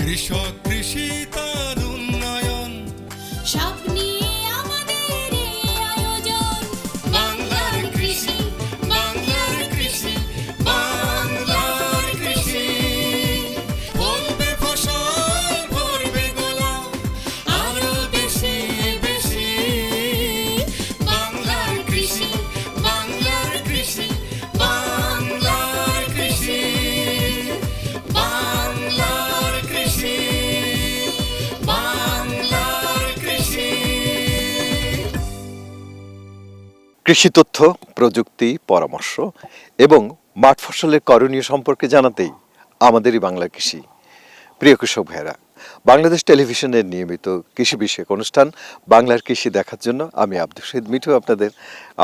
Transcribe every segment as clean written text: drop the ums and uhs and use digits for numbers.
কৃষক কৃষি তার উন্নয়ন সব নিয়ে আমাদের এই আয়োজন। বাংলার কৃষি, বাংলার কৃষি, বাংলার কৃষি। ফলবে ফসল, ভরবে গোলা, আরো বেশি বেশি। বাংলার কৃষি, বাংলার কৃষি, বাংলার কৃষি, বাংলার কৃষি, বাংলার কৃষি। কৃষি তথ্য, প্রযুক্তি, পরামর্শ এবং মাঠ ফসলের করণীয় সম্পর্কে জানাতেই আমাদেরই বাংলা কৃষি। প্রিয় কৃষক ভাইরা, বাংলাদেশ টেলিভিশনের নিয়মিত কৃষি বিষয়ক অনুষ্ঠান বাংলার কৃষি দেখার জন্য আমি আব্দুল শহীদ মিঠু আপনাদের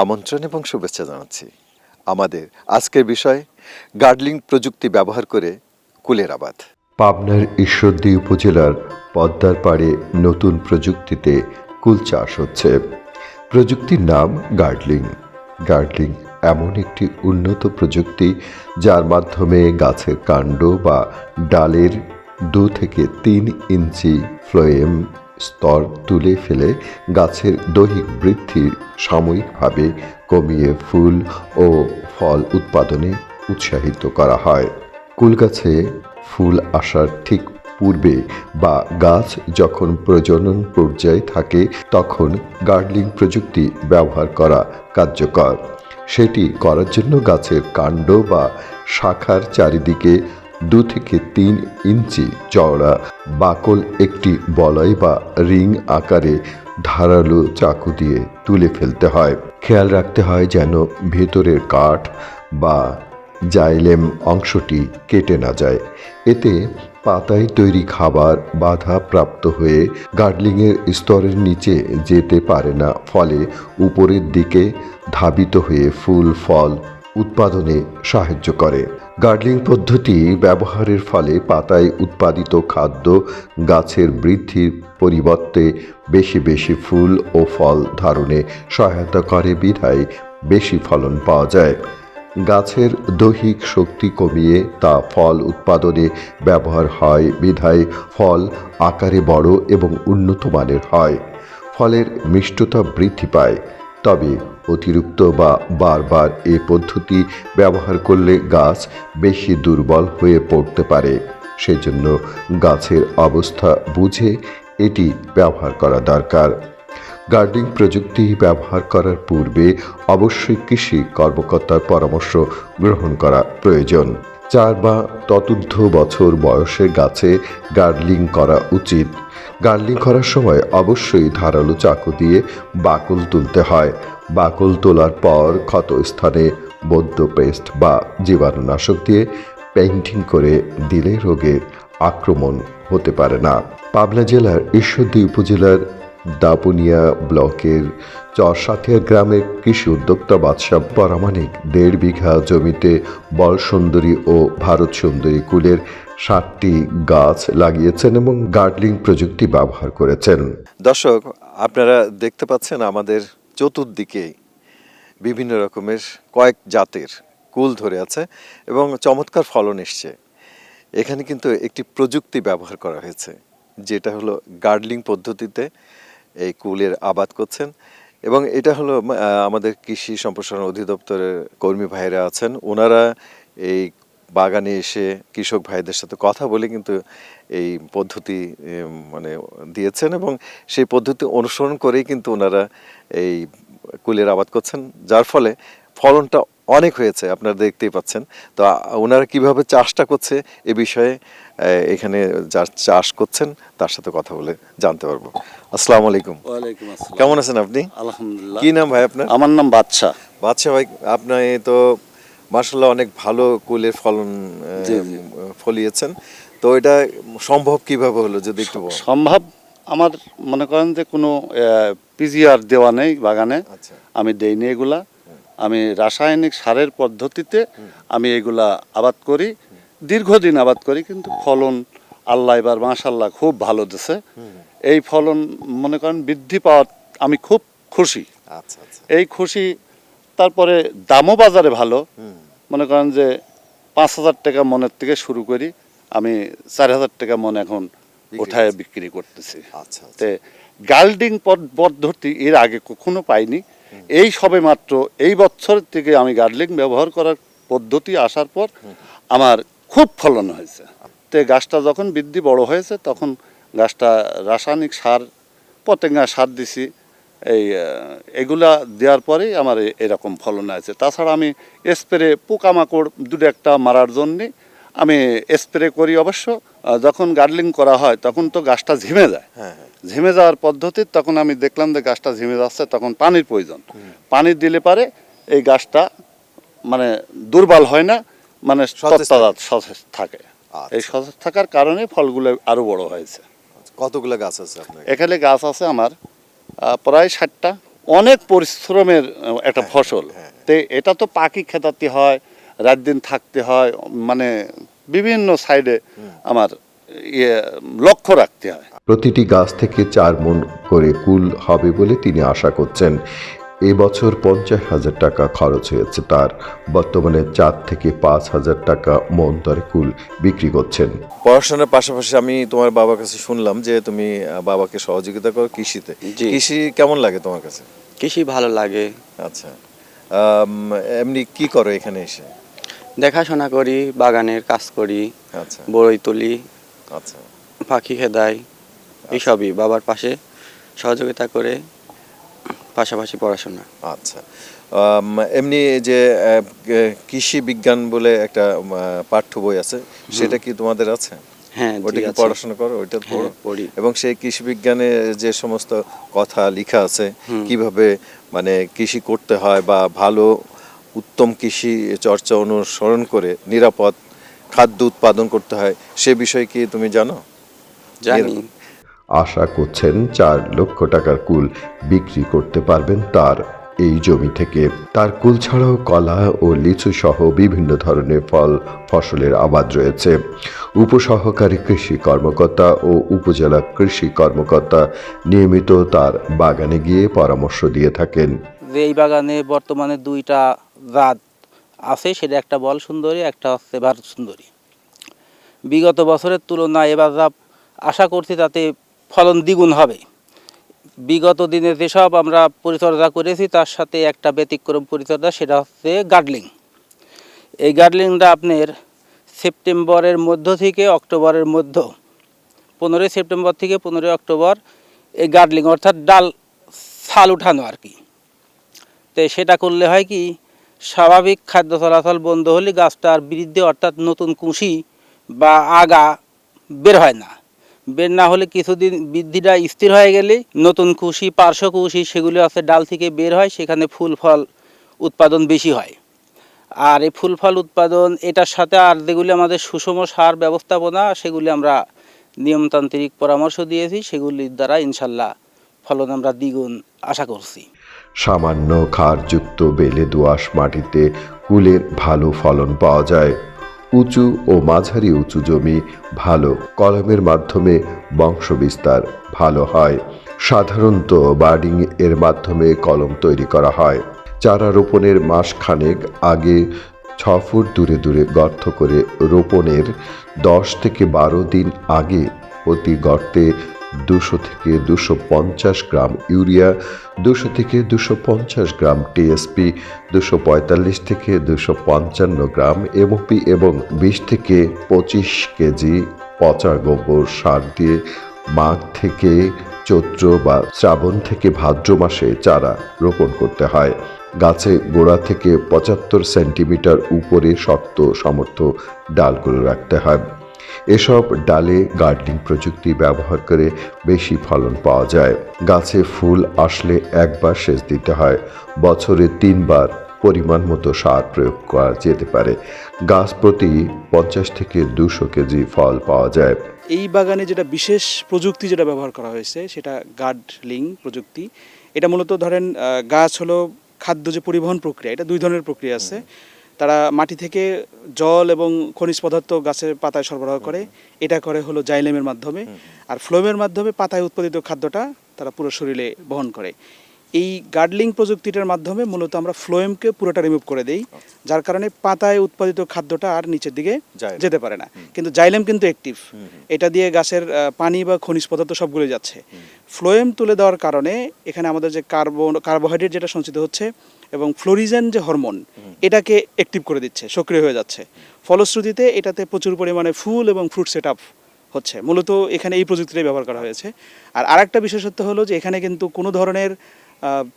আমন্ত্রণ এবং শুভেচ্ছা জানাচ্ছি। আমাদের আজকের বিষয় গার্ডলিং প্রযুক্তি ব্যবহার করে কুলের আবাদ। পাবনার ঈশ্বরদী উপজেলার পদ্মার পাড়ে নতুন প্রযুক্তিতে কুল চাষ হচ্ছে। প্রযুক্তির নাম গার্ডলিং। গার্ডলিং এমন একটি উন্নত প্রযুক্তি যার মাধ্যমে গাছের কাণ্ড বা ডালের 2 থেকে 3 ইঞ্চি ফ্লোয়েম স্তর তুলে ফেলে গাছের দৈহিক বৃদ্ধি সাময়িকভাবে কমিয়ে ফুল ও ফল উৎপাদনে উৎসাহিত করা হয়। কুল গাছে ফুল আসার ঠিক পূর্বে বা গাছ যখন প্রজনন পর্যায়ে থাকে তখন গার্ডলিং প্রযুক্তি ব্যবহার করা কার্যকর। সেটি করার জন্য গাছের কাণ্ড বা শাখার চারিদিকে 2 থেকে 3 ইঞ্চি চওড়া বাকল একটি বলয় বা রিং আকারে ধারালো চাকু দিয়ে তুলে ফেলতে হয়। খেয়াল রাখতে হয় যেন ভেতরের কাঠ বা জাইলেম অংশটি কেটে না যায়। এতে পাতায় তৈরি খাবার বাধা প্রাপ্ত হয়ে গার্ডলিংয়ের স্তরের নিচে যেতে পারে না, ফলে উপরের দিকে ধাবিত হয়ে ফুল ফল উৎপাদনে সাহায্য করে। গার্ডলিং পদ্ধতি ব্যবহারের ফলে পাতায় উৎপাদিত খাদ্য গাছের বৃদ্ধির পরিবর্তে বেশি বেশি ফুল ও ফল ধারণে সহায়তা করে বিধায় বেশি ফলন পাওয়া যায়। গাছের দৈহিক শক্তি কমিয়ে তা ফল উৎপাদনে ব্যবহার হয় বিধায় ফল আকারে বড় এবং উন্নত মানের হয়। ফলের মিষ্টতা বৃদ্ধি পায়। তবে অতিরিক্ত বা বারবার এ পদ্ধতি ব্যবহার করলে গাছ বেশি দুর্বল হয়ে পড়তে পারে। সেজন্য গাছের অবস্থা বুঝে এটি ব্যবহার করা দরকার। গার্ডলিং প্রযুক্তি ব্যবহার করার পূর্বে অবশ্যই কৃষি কর্মকর্তার পরামর্শ গ্রহণ করা প্রয়োজন। 4 বা ততোর্ধ্ব বছর বয়সের গাছে গার্ডলিং করা উচিত। গার্ডলিং করার সময় অবশ্যই ধারালো চাকু দিয়ে বাকল তুলতে হয়। বাকল তোলার পর ক্ষত স্থানে বৈদ্য পেস্ট বা জীবাণুনাশক দিয়ে পেইন্টিং করে দিলে রোগের আক্রমণ হতে পারে না। পাবনা জেলার ঈশ্বরদী উপজেলার দাপুনিয়া ব্লকের চরসাথিয়া গ্রামের কৃষি উদ্যোক্তা বাদশাহ পরামানিক 1.5 বিঘা জমিতে বল সুন্দরী ও ভারত সুন্দরী কুলের 7টি গাছ লাগিয়েছেন এবং গার্ডলিং প্রযুক্তি ব্যবহার করেছেন। দর্শক, আপনারা দেখতে পাচ্ছেন আমাদের চতুর্দিকে বিভিন্ন রকমের কয়েক জাতের কুল ধরে আছে এবং চমৎকার ফলন এসছে। এখানে কিন্তু একটি প্রযুক্তি ব্যবহার করা হয়েছে, যেটা হলো গার্ডলিং পদ্ধতিতে এই কুলের আবাদ করছেন। এবং এটা হলো আমাদের কৃষি সম্প্রসারণ অধিদপ্তরের কর্মী ভাইরা আছেন, ওনারা এই বাগানে এসে কৃষক ভাইদের সাথে কথা বলে কিন্তু এই পদ্ধতি দিয়েছেন এবং সেই পদ্ধতি অনুসরণ করেই কিন্তু ওনারা এই কুলের আবাদ করছেন, যার ফলে ফলনটা অনেক হয়েছে, আপনারা দেখতেই পাচ্ছেন। তো ওনারা কিভাবে চাষটা করছে এ বিষয়ে এখানে যার চাষ করছেন তার সাথে কথা বলে জানতে পারবো। আসসালামু আলাইকুম। ওয়ালাইকুম আসসালাম। কেমন আছেন আপনি? আলহামদুলিল্লাহ। কি নাম ভাই আপনার? আমার নাম বাদশা। বাদশা ভাই, আপনি তো মাশাআল্লাহ অনেক ভালো কুলের ফলন ফলিয়েছেন, তো এটা সম্ভব কিভাবে হলো যদি একটু বলেন? সম্ভব, আমার মনে করেন যে কোনো পিজিআর দেওয়া নেই বাগানে। আচ্ছা। আমি দেইনি এগুলা। আমি রাসায়নিক সারের পদ্ধতিতে আমি এগুলা আবাদ করি, দীর্ঘদিন আবাদ করি, কিন্তু ফলন আল্লাহ এবার মাশাআল্লাহ খুব ভালো দিছে। এই ফলন মনে করেন বৃদ্ধি পাওয়ার আমি খুব খুশি। আচ্ছা আচ্ছা। এই খুশি, তারপরে দামও বাজারে ভালো। মনে করেন যে 5,000 টাকা মনের থেকে শুরু করি, আমি 4,000 টাকা মন এখন বিক্রি উঠায় করছেন। বিক্রি করতেছি। আচ্ছা তে গার্ডলিং পদ্ধতি এর আগে কখনো পাইনি, এই সবে মাত্র এই বছর থেকে আমি গার্ডলিং ব্যবহার করার পদ্ধতি আসার পর আমার খুব ফলন হয়েছে। তে গাছটা যখন বৃদ্ধি বড় হয়েছে তখন গাছটা রাসায়নিক সার পতেঙ্গা সার দিছি, এগুলা দেওয়ার পরেই আমার এরকম ফলন আছে। তাছাড়া আমি স্প্রে পোকামাকড় দুটো একটা মারার জন্যে আমি স্প্রে করি। অবশ্য যখন গার্ডলিং করা হয় তখন তো গাছটা ঝিমে যায়, হ্যাঁ ঝিমে যাওয়ার পদ্ধতি তখন আমি দেখলাম যে গাছটা ঝিমে যাচ্ছে, তখন পানির প্রয়োজন। পানি দিলে পারে এই গাছটা মানে দুর্বল হয় না, মানে সতেজ তত্তাজাত সতেজ থাকে। আচ্ছা। এই সতেজ থাকার কারণে ফলগুলো আরো বড় হয়েছে। কতগুলো গাছ আছে আপনার? এখানে গাছ আছে আমার প্রায় 60টা। অনেক পরিশ্রমের একটা ফসল। তে এটা তো পাখি খেতাতে হয়, রাত দিন থাকতে হয়, মানে বিভিন্ন সাইডে আমার লক্ষ্য রাখতে হয়। প্রতিটি গাছ থেকে 4 মণ করে কুল হবে বলে তিনি আশা করছেন। এবছর 50,000 টাকা খরচ হয়েছে তার। বর্তমানে 4 থেকে 5,000 টাকা মণ দরে কুল বিক্রি করছেন। পড়াশোনার পাশাপাশি আমি তোমার বাবার কাছে শুনলাম যে তুমি বাবাকে সহযোগিতা করো কৃষিতে। জি। কৃষি কেমন লাগে তোমার কাছে? কৃষি ভালো লাগে, আচ্ছা, এমনি কি করো এখানে এসে? দেখাশোনা করি, বাগানের কাজ করি, আচ্ছা বড়ই তুলি, আচ্ছা পাখি খেদাই, এইসবই বাবার পাশে সহযোগিতা করে, পাশাপাশি পড়াশোনা। আচ্ছা, এমনি যে কৃষি বিজ্ঞান বলে একটা পাঠ্য বই আছে, সেটা কি তোমাদের আছে? হ্যাঁ, ওটা জি কি আছে। পড়াশোনা করো? ওইটা হ্যাঁ, পড়ো? পড়ি। এবং সেই কৃষি বিজ্ঞানে যে সমস্ত কথা লেখা আছে, কিভাবে মানে কৃষি করতে হয় বা ভালো উত্তম কৃষি চর্চা অনুসরণ করে নিরাপদ খাদ্য উৎপাদন করতে হয়, সে বিষয়ে কি তুমি জানো? জানি। আশা করছেন 4 লক্ষ টাকার কুল বিক্রি করতে পারবেন তার এই জমি থেকে। তার কুল ছাড়াও কলা ও লিচু সহ বিভিন্ন ধরনের ফল ফসলের আবাদ রয়েছে। উপসহকারী কৃষি কর্মকর্তা ও উপজেলা কৃষি কর্মকর্তা নিয়মিত তার বাগানে গিয়ে পরামর্শ দিয়ে থাকেন। যে এই বাগানে বর্তমানে 2টা জাত আছে, সেটা একটা বল সুন্দরী, একটা হচ্ছে ভারত সুন্দরী। বিগত বছরের তুলনায় এবার যা আশা করছি তাতে ফলন দ্বিগুণ হবে। বিগত দিনে যেসব আমরা পরিচর্যা করেছি তার সাথে একটা ব্যতিক্রম পরিচর্যা, সেটা হচ্ছে গার্ডলিং। এই গার্ডলিংটা আপনার সেপ্টেম্বরের মধ্য থেকে অক্টোবরের মধ্য, 15 সেপ্টেম্বর থেকে 15 অক্টোবর এই গার্ডলিং অর্থাৎ ডাল ছাল উঠানো আর কি। তো সেটা করলে হয় কি, স্বাভাবিক খাদ্য চলাচল বন্ধ হলে গাছটার বৃদ্ধি অর্থাৎ নতুন কুশি বা আগা বের হয় না। বের না হলে কিছুদিন বৃদ্ধিটা স্থির হয়ে গেলে নতুন কুশি, পার্শ্ব কুশি, সেগুলো আছে ডাল থেকে বের হয়, সেখানে ফুল ফল উৎপাদন বেশি হয়। আর এই ফুল ফল উৎপাদন এটার সাথে আর যেগুলি আমাদের সুষম সার ব্যবস্থাপনা, সেগুলি আমরা নিয়মতান্ত্রিক পরামর্শ দিয়েছি, সেগুলির দ্বারা ইনশাল্লাহ ফলন আমরা দ্বিগুণ আশা করছি। সামান্য ক্ষারযুক্ত বেলে দোআঁশ মাটিতে কুলের ভালো ফলন পাওয়া যায়। উঁচু ও মাঝারি উঁচু জমি ভালো কলমের মাধ্যমে বংশবিস্তার ভালো হয়। সাধারণত বার্ডিং এর মাধ্যমে কলম তৈরি করা হয়। চারা রোপণের মাসখানেক আগে 6 ফুট দূরে দূরে গর্ত করে রোপণের 10 থেকে 12 দিন আগে প্রতি গর্তে 200 থেকে 250 গ্রাম ইউরিয়া, 200 থেকে 250 গ্রাম টিএসপি, 245 থেকে 255 গ্রাম এমওপি এবং 20 থেকে 25 কেজি পচা গোবর সার দিয়ে মাঘ থেকে চৈত্র বা শ্রাবণ থেকে ভাদ্র মাসে চারা রোপণ করতে হয়। গাছে গোড়া থেকে 75 সেন্টিমিটার উপরে শক্ত সমর্থ ডালগুলো রাখতে হয়। এসব ডালে গার্ডলিং প্রযুক্তি ব্যবহার করে বেশি ফলন পাওয়া যায়। গাছে ফুল আসলে একবার সেচ দিতে হয়। বছরে 3 বার পরিমাণ মতো সার প্রয়োগ করা যেতে পারে। গাছ প্রতি 50 থেকে 200 কেজি ফল পাওয়া যায়। এই বাগানে যেটা বিশেষ প্রযুক্তি যেটা ব্যবহার করা হয়েছে সেটা গার্ডলিং প্রযুক্তি। এটা মূলত ধরেন গাছ হলো খাদ্য যে পরিবহন প্রক্রিয়া, এটা 2 ধরনের প্রক্রিয়া আছে। তারা মাটি থেকে জল এবং খনিজ পদার্থ গাছের পাতায় সরবরাহ করে, এটা করে হলো জাইলেমের মাধ্যমে, আর ফ্লোয়েমের মাধ্যমে পাতায় উৎপাদিত খাদ্যটা তারা পুরো শরীরে বহন করে। এই গার্ডলিং প্রযুক্তিটার মাধ্যমে মূলত আমরা ফ্লোয়েমকে পুরোটা রিমুভ করে দেই, যার কারণে পাতায় উৎপাদিত খাদ্যটা আর নিচের দিকে যায় না। যেতে পারে না। কিন্তু জাইলেম কিন্তু অ্যাক্টিভ, এটা দিয়ে গাছের পানি বা খনিজ পদার্থ সবগুলো যাচ্ছে। ফ্লোয়েম তুলে দেওয়ার কারণে এখানে আমাদের যে কার্বোহাইড্রেট যেটা সঞ্চিত হচ্ছে এবং ফ্লোরিজেন যে হরমোন, এটাকে অ্যাক্টিভ করে দিচ্ছে, সক্রিয় হয়ে যাচ্ছে। ফলশ্রুতিতে এটাতে প্রচুর পরিমাণে ফুল এবং ফ্রুট সেট আপ হচ্ছে। মূলত এখানে এই প্রযুক্তিটাই ব্যবহার করা হয়েছে। আর আরেকটা বিশেষত্ব হলো যে এখানে কিন্তু কোনো ধরনের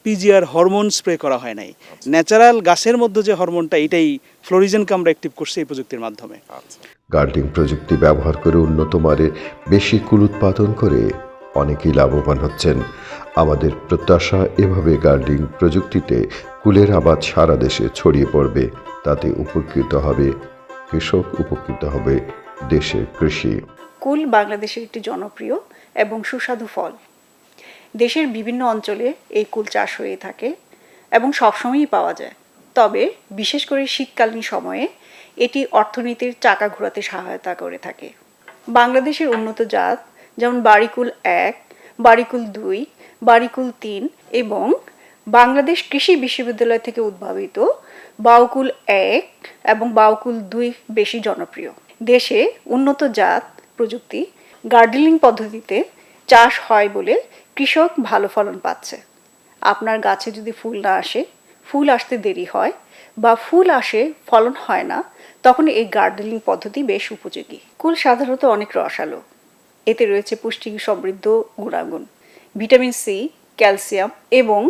পিজিআর হরমোন স্প্রে করা হয় নাই। ন্যাচারাল গাছের মধ্যে যে হরমোনটা, এটাই ফ্লোরিজেনকে আমরা অ্যাক্টিভ করছি এই প্রযুক্তির মাধ্যমে। গার্ডলিং প্রযুক্তি ব্যবহার করে উন্নত মানের বেশি কুল উৎপাদন করে অনেকেই লাভবান হচ্ছেন। আমাদের প্রত্যাশা এভাবে গার্ডলিং প্রযুক্তিতে কুলের আবাদ সারা দেশে ছড়িয়ে পড়বে, তাতে উপকৃত হবে কৃষক, উপকৃত হবে দেশের কৃষি। কুল বাংলাদেশের একটি জনপ্রিয় এবং সুস্বাদু ফল। দেশের বিভিন্ন অঞ্চলে এই কুল চাষ হয়ে থাকে এবং সবসময়ই পাওয়া যায়। তবে বিশেষ করে শীতকালীন সময়ে এটি অর্থনীতির চাকা ঘোরাতে সহায়তা করে থাকে। বাংলাদেশের উন্নত জাত যেমন বাড়িকুল 1, বাড়িকুল 2, বাড়িকুল 3 এবং বাংলাদেশ কৃষি বিশ্ববিদ্যালয় থেকে উদ্ভাবিত বাউকুল 1 এবং বাউকুল 2 বেশি জনপ্রিয়। দেশে উন্নত জাত প্রযুক্তি গার্ডেনিং পদ্ধতিতে চাষ হয় বলে কৃষক ভালো ফলন পাচ্ছে। আপনার গাছে যদি ফুল না আসে, ফুল আসতে দেরি হয় বা ফুল আসে ফলন হয় না, তখন এই গার্ডেনিং পদ্ধতি বেশ উপযোগী। কুল সাধারণত অনেক রসালো। এতে রয়েছে পুষ্টি সমৃদ্ধ গুণাগুণ, ভিটামিন সি, ক্যালসিয়াম এবং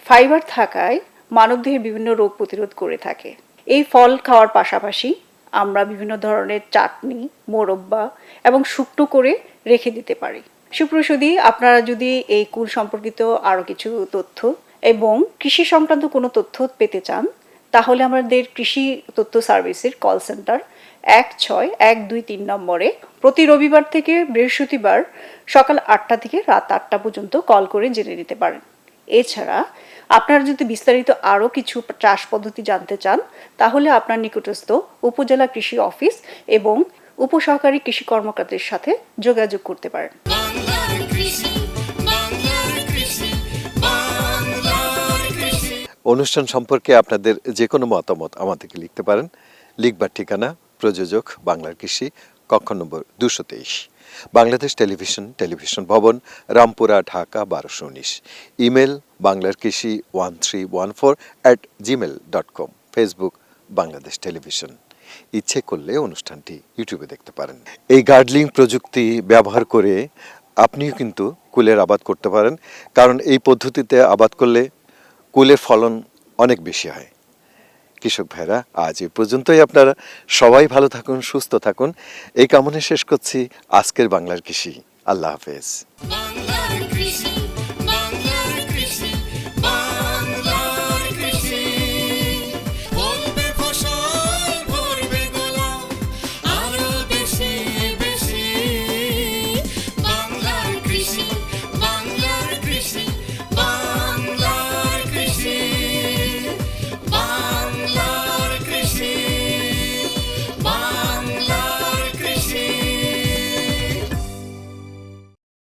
ফাইবার থাকায় মানবদেহের বিভিন্ন রোগ প্রতিরোধ করে থাকে। এই ফল খাওয়ার পাশাপাশি আমরা বিভিন্ন ধরনের চাটনি, মোরব্বা এবং শুকনো করে রেখে দিতে পারি। সুপ্রসদী, আপনারা যদি এই কুল সম্পর্কিত আরও কিছু তথ্য এবং কৃষি সংক্রান্ত কোনো তথ্য পেতে চান, তাহলে আমাদের কৃষি তথ্য সার্ভিসের কল সেন্টার 16-123 নম্বরে প্রতি রবিবার থেকে বৃহস্পতিবার সকাল 8টা থেকে রাত 8টা পর্যন্ত কল করে জেনে নিতে পারেন। এছাড়া আপনারা যদি বিস্তারিত আরও কিছু চাষ পদ্ধতি জানতে চান, তাহলে আপনার নিকটস্থ উপজেলা কৃষি অফিস এবং উপসহকারী কৃষি কর্মকর্তাদের সাথে যোগাযোগ করতে পারেন। বাংলার কৃষি, বাংলার কৃষি, বাংলার কৃষি। অনুষ্ঠান সম্পর্কে আপনাদের যে কোনো মতামত আমাদেরকে লিখতে পারেন। লিখবার ঠিকানা প্রযোজক বাংলার কৃষি, কক্ষ নম্বর 223, বাংলাদেশ টেলিভিশন ভবন, রামপুরা, ঢাকা 1219। ইমেল বাংলার কৃষি 1314@gmail.com। Facebook Bangladesh television. ইচ্ছে করলে অনুষ্ঠানটি ইউটিউবে দেখতে পারেন। এই গার্ডলিং প্রযুক্তি ব্যবহার করে আপনিও কিন্তু কুলের আবাদ করতে পারেন, কারণ এই পদ্ধতিতে আবাদ করলে কুলের ফলন অনেক বেশি হয়। কৃষক ভাইরা, আজ এই পর্যন্তই। আপনারা সবাই ভালো থাকুন, সুস্থ থাকুন, এই কামনা শেষ করছি আজকের বাংলার কৃষি। আল্লাহ হাফেজ।